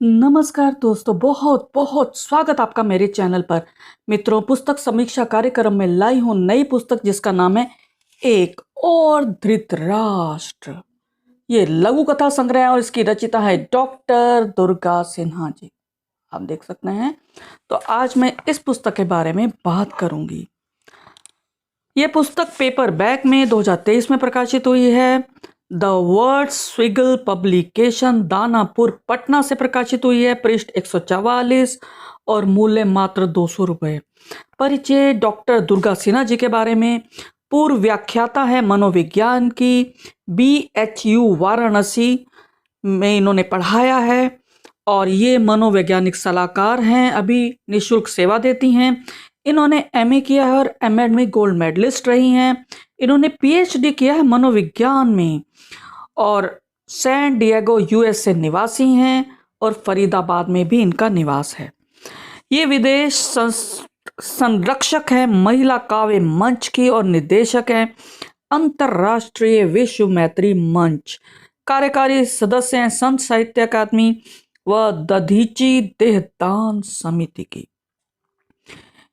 नमस्कार दोस्तों, बहुत बहुत स्वागत आपका मेरे चैनल पर। मित्रों, पुस्तक समीक्षा कार्यक्रम में लाई हूं नई पुस्तक जिसका नाम है एक और धृतराष्ट्र। ये लघु कथा संग्रह है और इसकी रचिता है डॉक्टर दुर्गा सिन्हा जी। आप देख सकते हैं। तो आज मैं इस पुस्तक के बारे में बात करूंगी। ये पुस्तक पेपर बैक में 2023 में प्रकाशित हुई है। The word स्विगल publication, Danapur, Patna से प्रकाशित हुई है। पृष्ठ 144 और मूल्य मात्र 200 रुपये। परिचय डॉक्टर दुर्गा सिन्हा जी के बारे में। पूर्व व्याख्याता है मनोविज्ञान की। BHU वाराणसी में इन्होंने पढ़ाया है और ये मनोवैज्ञानिक सलाहकार हैं। अभी निःशुल्क सेवा देती हैं। इन्होंने MA किया है और MED में गोल्ड मेडलिस्ट रही हैं। इन्होंने PhD किया है मनोविज्ञान में और सैन डिएगो US से निवासी हैं और फरीदाबाद में भी इनका निवास है। ये विदेश संरक्षक है, महिला काव्य मंच की और निदेशक हैं अंतर्राष्ट्रीय विश्व मैत्री मंच। कार्यकारी सदस्य हैं संत साहित्य अकादमी व दधीची देहदान समिति की।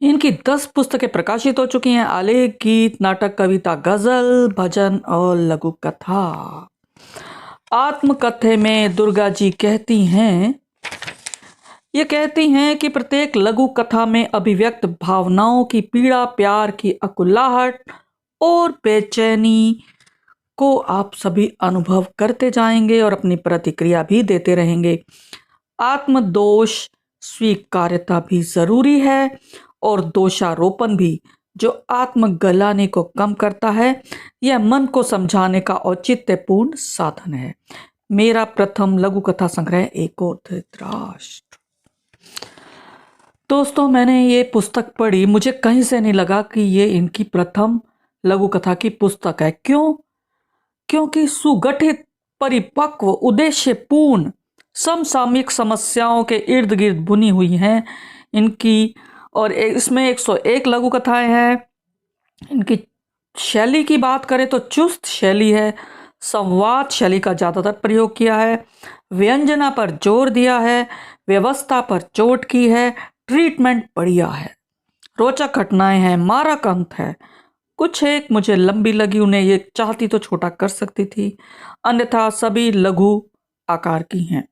इनकी 10 पुस्तकें प्रकाशित हो चुकी हैं। आलेख, गीत, नाटक, कविता, गजल, भजन और लघु कथा। आत्मकथे में दुर्गा जी कहती हैं कि प्रत्येक लघु कथा में अभिव्यक्त भावनाओं की पीड़ा, प्यार की अकुलाहट और बेचैनी को आप सभी अनुभव करते जाएंगे और अपनी प्रतिक्रिया भी देते रहेंगे। आत्मदोष स्वीकार्यता भी जरूरी है और दोषारोपण भी, जो आत्मगलानी को कम करता है। यह मन को समझाने का औचित्यपूर्ण साधन है। मेरा प्रथम लघु कथा संग्रह एक और धृतराष्ट्र। दोस्तों, मैंने ये पुस्तक पढ़ी, मुझे कहीं से नहीं लगा कि ये इनकी प्रथम लघु कथा की पुस्तक है। क्योंकि सुगठित, परिपक्व, उद्देश्यपूर्ण, समसामयिक समस्याओं के इर्द गिर्द बुनी हुई हैं इनकी। और इसमें 101 लघु कथाएं हैं। इनकी शैली की बात करें तो चुस्त शैली है। संवाद शैली का ज़्यादातर प्रयोग किया है। व्यंजना पर जोर दिया है। व्यवस्था पर चोट की है। ट्रीटमेंट बढ़िया है। रोचक घटनाएं हैं। मारक अंत है। कुछ एक मुझे लंबी लगी, उन्हें ये चाहती तो छोटा कर सकती थी, अन्यथा सभी लघु आकार की हैं।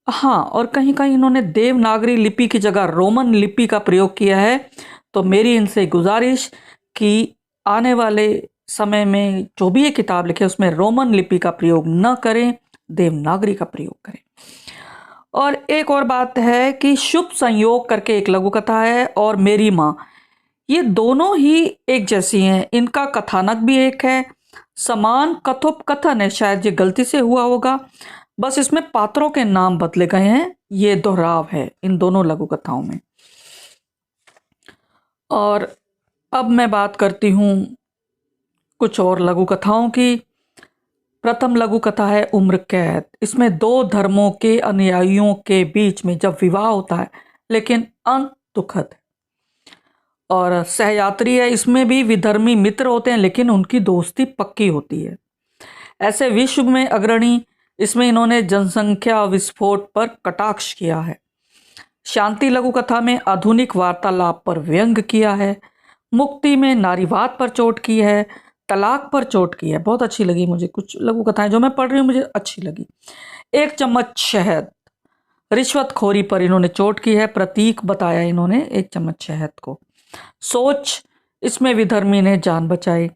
हाँ, और कहीं कहीं इन्होंने देवनागरी लिपि की जगह रोमन लिपि का प्रयोग किया है। तो मेरी इनसे गुजारिश कि आने वाले समय में जो भी ये किताब लिखे उसमें रोमन लिपि का प्रयोग न करें, देवनागरी का प्रयोग करें। और एक और बात है कि शुभ संयोग करके एक लघु कथा है और मेरी माँ, ये दोनों ही एक जैसी हैं। इनका कथानक भी एक है, समान कथोपकथन है। शायद ये गलती से हुआ होगा, बस इसमें पात्रों के नाम बदले गए हैं। ये दोहराव है इन दोनों लघु कथाओं में। और अब मैं बात करती हूँ कुछ और लघु कथाओं की। प्रथम लघु कथा है उम्र कैद। इसमें 2 धर्मों के अनुयायियों के बीच में जब विवाह होता है, लेकिन अंत दुखद है। और सहयात्री है, इसमें भी विधर्मी मित्र होते हैं लेकिन उनकी दोस्ती पक्की होती है। ऐसे विश्व में अग्रणी, इसमें इन्होंने जनसंख्या विस्फोट पर कटाक्ष किया है। शांति लघु कथा में आधुनिक वार्तालाप पर व्यंग किया है। मुक्ति में नारीवाद पर चोट की है। तलाक पर चोट की है। बहुत अच्छी लगी मुझे। कुछ लघु कथाएं जो मैं पढ़ रही हूँ मुझे अच्छी लगी। 1 चम्मच शहद, रिश्वतखोरी पर इन्होंने चोट की है। प्रतीक बताया इन्होंने 1 चम्मच शहद को। सोच, इसमें विधर्मी ने जान बचाई।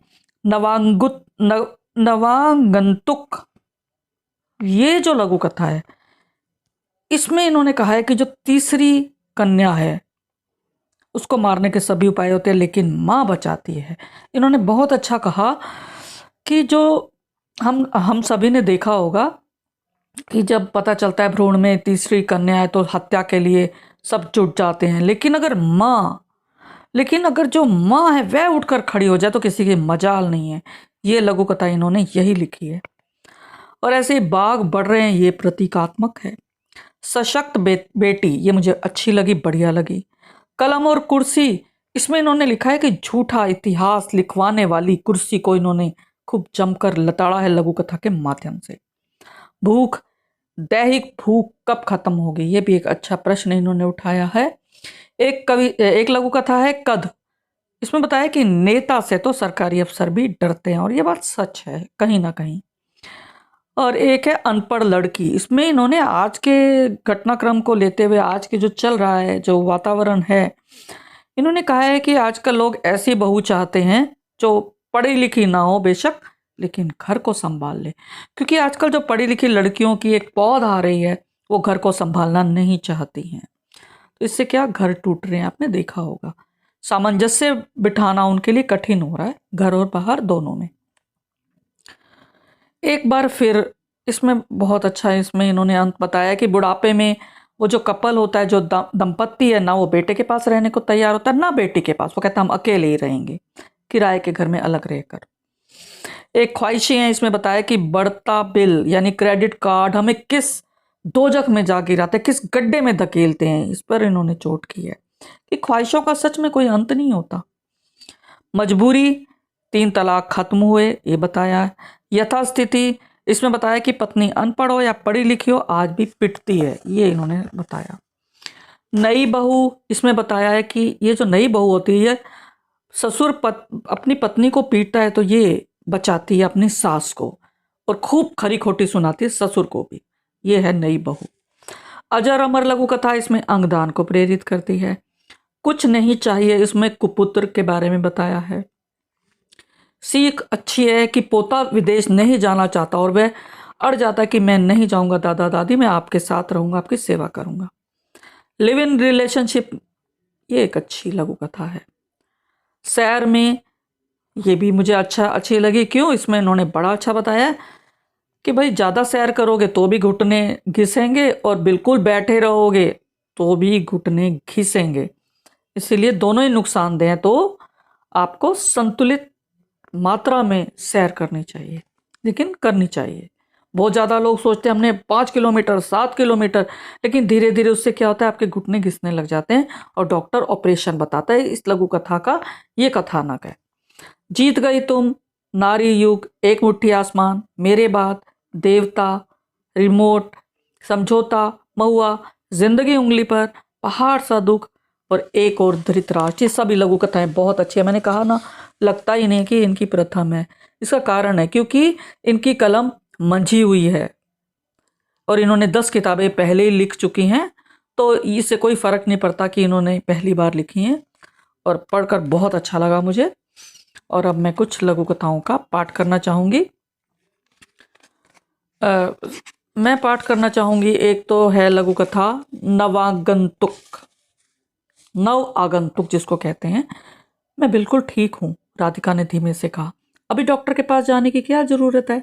नवागंतुक, ये जो लघु कथा है इसमें इन्होंने कहा है कि जो तीसरी कन्या है उसको मारने के सभी उपाय होते हैं लेकिन माँ बचाती है। इन्होंने बहुत अच्छा कहा कि जो हम सभी ने देखा होगा कि जब पता चलता है भ्रूण में तीसरी कन्या है तो हत्या के लिए सब जुट जाते हैं, लेकिन अगर जो माँ है वह उठकर खड़ी हो जाए तो किसी की मजाल नहीं है। ये लघु कथा इन्होंने यही लिखी है। और ऐसे ही बाघ बढ़ रहे हैं, ये प्रतीकात्मक है। सशक्त बेटी, ये मुझे अच्छी लगी, बढ़िया लगी। कलम और कुर्सी, इसमें इन्होंने लिखा है कि झूठा इतिहास लिखवाने वाली कुर्सी को इन्होंने खूब जमकर लताड़ा है लघु कथा के माध्यम से। भूख, दैहिक भूख कब खत्म होगी, ये भी एक अच्छा प्रश्न इन्होंने उठाया है। एक लघु कथा है कद। इसमें बताया कि नेता से तो सरकारी अफसर भी डरते हैं, और ये बात सच है कहीं ना कहीं। और एक है अनपढ़ लड़की। इसमें इन्होंने आज के घटनाक्रम को लेते हुए, आज के जो चल रहा है, जो वातावरण है, इन्होंने कहा है कि आजकल लोग ऐसी बहू चाहते हैं जो पढ़ी लिखी ना हो बेशक, लेकिन घर को संभाल ले। क्योंकि आजकल जो पढ़ी लिखी लड़कियों की एक पौध आ रही है, वो घर को संभालना नहीं चाहती हैं। तो इससे क्या घर टूट रहे हैं, आपने देखा होगा। सामंजस्य बिठाना उनके लिए कठिन हो रहा है, घर और बाहर दोनों में। एक बार फिर इसमें बहुत अच्छा है, इसमें इन्होंने अंत बताया कि बुढ़ापे में वो जो कपल होता है, जो दंपत्ति है ना, वो बेटे के पास रहने को तैयार होता है ना बेटी के पास। वो कहता है हम अकेले ही रहेंगे, किराए के घर में अलग रहकर। एक ख्वाहिशें हैं, इसमें बताया कि बढ़ता बिल यानी क्रेडिट कार्ड हमें किस दोजख में जा गिराते हैं, किस गड्ढे में धकेलते हैं, इस पर इन्होंने चोट की है कि ख्वाहिशों का सच में कोई अंत नहीं होता। मजबूरी, 3 तलाक खत्म हुए, ये बताया है। यथास्थिति, इसमें बताया कि पत्नी अनपढ़ हो या पढ़ी लिखी हो, आज भी पिटती है, ये इन्होंने बताया। नई बहू, इसमें बताया है कि ये जो नई बहू होती है, ससुर अपनी पत्नी को पीटता है तो ये बचाती है अपनी सास को, और खूब खरी खोटी सुनाती है ससुर को भी। ये है नई बहू। अजर अमर लघु कथा, इसमें अंगदान को प्रेरित करती है। कुछ नहीं चाहिए, इसमें कुपुत्र के बारे में बताया है। सीख अच्छी है कि पोता विदेश नहीं जाना चाहता और वह अड़ जाता है कि मैं नहीं जाऊंगा दादा दादी, मैं आपके साथ रहूंगा, आपकी सेवा करूंगा। लिव इन रिलेशनशिप, ये एक अच्छी लघु कथा है। सैर में, ये भी मुझे अच्छी लगी। क्यों? इसमें इन्होंने बड़ा अच्छा बताया कि भाई ज़्यादा सैर करोगे तो भी घुटने घिसेंगे, और बिल्कुल बैठे रहोगे तो भी घुटने घिसेंगे। इसीलिए दोनों ही नुकसानदेह हैं। तो आपको संतुलित मात्रा में सैर करनी चाहिए, लेकिन करनी चाहिए। बहुत ज़्यादा लोग सोचते हैं हमने 5 किलोमीटर 7 किलोमीटर, लेकिन धीरे धीरे उससे क्या होता है, आपके घुटने घिसने लग जाते हैं और डॉक्टर ऑपरेशन बताता है। इस लघु कथा का ये कथानक है। जीत गई तुम, नारी युग, एक मुट्ठी आसमान, मेरे बात, देवता, रिमोट, समझौता, महुआ, जिंदगी उंगली पर, पहाड़ सा दुख, और एक और धृतराष्ट्र। ये सभी लघु कथाएं बहुत अच्छी है। मैंने कहा ना, लगता ही नहीं कि इनकी प्रथम है। इसका कारण है क्योंकि इनकी कलम मंझी हुई है, और इन्होंने 10 किताबें पहले ही लिख चुकी हैं, तो इससे कोई फर्क नहीं पड़ता कि इन्होंने पहली बार लिखी हैं। और पढ़कर बहुत अच्छा लगा मुझे। और अब मैं कुछ लघु कथाओं का पाठ करना चाहूँगी। मैं पाठ करना चाहूँगी, एक तो है लघु कथा नवागंतुक। नव आगंतुक जिसको कहते हैं। मैं बिल्कुल ठीक हूँ, राधिका ने धीमे से कहा। अभी डॉक्टर के पास जाने की क्या जरूरत है?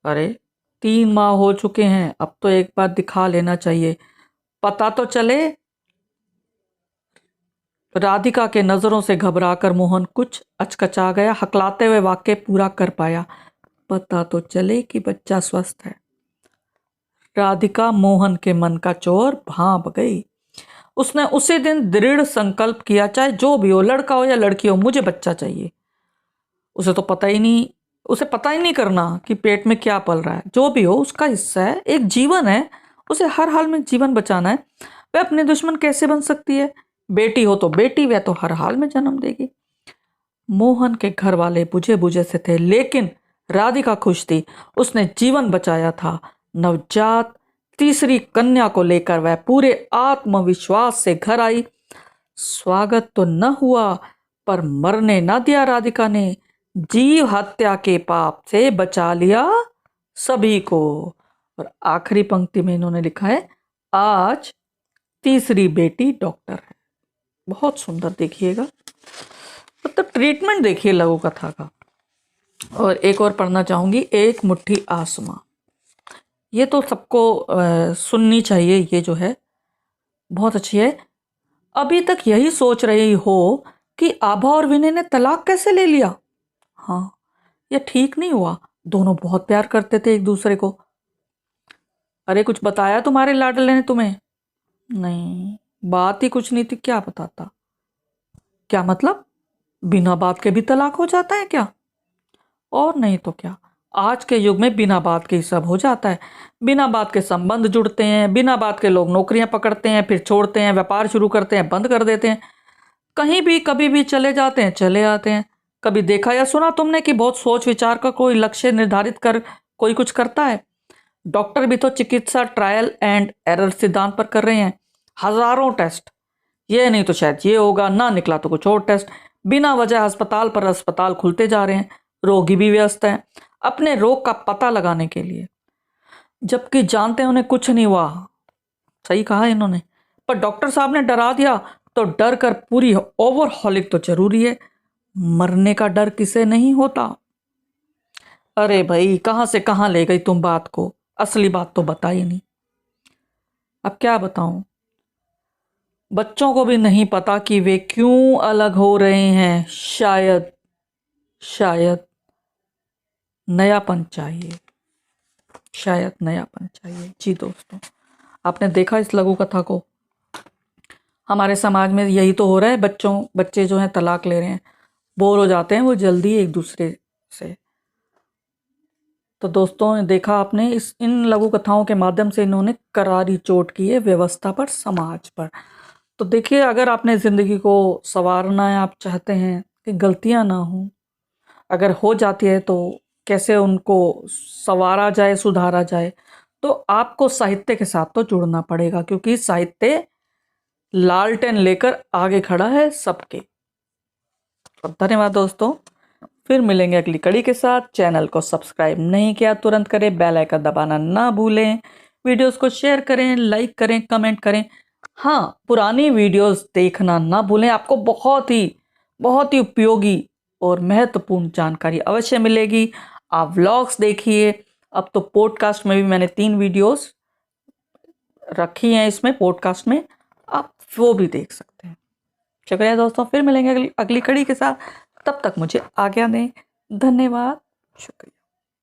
अरे 3 माह हो चुके हैं, अब तो एक बार दिखा लेना चाहिए, पता तो चले। राधिका के नजरों से घबराकर मोहन कुछ अचकचा गया। हकलाते हुए वाक्य पूरा कर पाया, पता तो चले कि बच्चा स्वस्थ है। राधिका मोहन के मन का चोर भांप गई। उसने उसी दिन दृढ़ संकल्प किया, चाहे जो भी हो, लड़का हो या लड़की हो, मुझे बच्चा चाहिए। उसे पता ही नहीं करना कि पेट में क्या पल रहा है। जो भी हो, उसका हिस्सा है, एक जीवन है, उसे हर हाल में जीवन बचाना है। वह अपने दुश्मन कैसे बन सकती है? बेटी हो तो बेटी, वह तो हर हाल में जन्म देगी। मोहन के घर वाले बुझे बुझे से थे, लेकिन राधिका खुश थी, उसने जीवन बचाया था। नवजात तीसरी कन्या को लेकर वह पूरे आत्मविश्वास से घर आई। स्वागत तो न हुआ, पर मरने न दिया राधिका ने। जीव हत्या के पाप से बचा लिया सभी को। और आखिरी पंक्ति में इन्होंने लिखा है, आज तीसरी बेटी डॉक्टर है। बहुत सुंदर, देखिएगा, मतलब ट्रीटमेंट देखिए लघु कथा का। और एक और पढ़ना चाहूंगी, एक मुट्ठी आसमां। ये तो सबको सुननी चाहिए, ये जो है बहुत अच्छी है। अभी तक यही सोच रही हो कि आभा और विनय ने तलाक कैसे ले लिया? हाँ, ये ठीक नहीं हुआ। दोनों बहुत प्यार करते थे एक दूसरे को। अरे कुछ बताया तुम्हारे लाडले ने तुम्हें? नहीं, बात ही कुछ नहीं थी, क्या बताता? क्या मतलब, बिना बात के भी तलाक हो जाता है क्या? और नहीं तो क्या। आज के युग में बिना बात के ही सब हो जाता है। बिना बात के संबंध जुड़ते हैं, बिना बात के लोग नौकरियां पकड़ते हैं, फिर छोड़ते हैं, व्यापार शुरू करते हैं, बंद कर देते हैं, कहीं भी कभी भी चले जाते हैं, चले आते हैं। कभी देखा या सुना तुमने कि बहुत सोच विचार कर कोई लक्ष्य निर्धारित कर कोई कुछ करता है? डॉक्टर भी तो चिकित्सा ट्रायल एंड एरर सिद्धांत पर कर रहे हैं। हजारों टेस्ट, ये नहीं तो शायद ये होगा, ना निकला तो कुछ और टेस्ट। बिना वजह अस्पताल पर अस्पताल खुलते जा रहे हैं। रोगी भी व्यस्त हैं अपने रोग का पता लगाने के लिए, जबकि जानते हैं उन्हें कुछ नहीं हुआ। सही कहा इन्होंने, पर डॉक्टर साहब ने डरा दिया, तो डर कर पूरी ओवरहॉलिक तो जरूरी है। मरने का डर किसे नहीं होता। अरे भाई, कहां से कहां ले गई तुम बात को, असली बात तो बता ही नहीं। अब क्या बताऊं, बच्चों को भी नहीं पता कि वे क्यों अलग हो रहे हैं। शायद शायद नयापन चाहिए, शायद नयापन चाहिए। जी दोस्तों, आपने देखा इस लघु कथा को? हमारे समाज में यही तो हो रहा है। बच्चे जो हैं तलाक ले रहे हैं, बोर हो जाते हैं वो जल्दी एक दूसरे से। तो दोस्तों, देखा आपने, इन लघु कथाओं के माध्यम से इन्होंने करारी चोट की है व्यवस्था पर, समाज पर। तो देखिए, अगर आपने ज़िंदगी को संवारना है, आप चाहते हैं कि गलतियां ना हो, अगर हो जाती है तो कैसे उनको संवारा जाए, सुधारा जाए, तो आपको साहित्य के साथ तो जुड़ना पड़ेगा, क्योंकि साहित्य लालटेन लेकर आगे खड़ा है सबके। तो धन्यवाद दोस्तों, फिर मिलेंगे अगली कड़ी के साथ। चैनल को सब्सक्राइब नहीं किया तुरंत करें, बेल आइकन दबाना ना भूलें, वीडियोस को शेयर करें, लाइक करें, कमेंट करें। हाँ, पुरानी वीडियोस देखना ना भूलें, आपको बहुत ही उपयोगी और महत्वपूर्ण जानकारी अवश्य मिलेगी। आप व्लॉग्स देखिए, अब तो पॉडकास्ट में भी मैंने 3 वीडियोस रखी हैं इसमें पॉडकास्ट में, आप वो भी देख सकते हैं। शुक्रिया दोस्तों, फिर मिलेंगे अगली कड़ी के साथ। तब तक मुझे आज्ञा दें। धन्यवाद, शुक्रिया।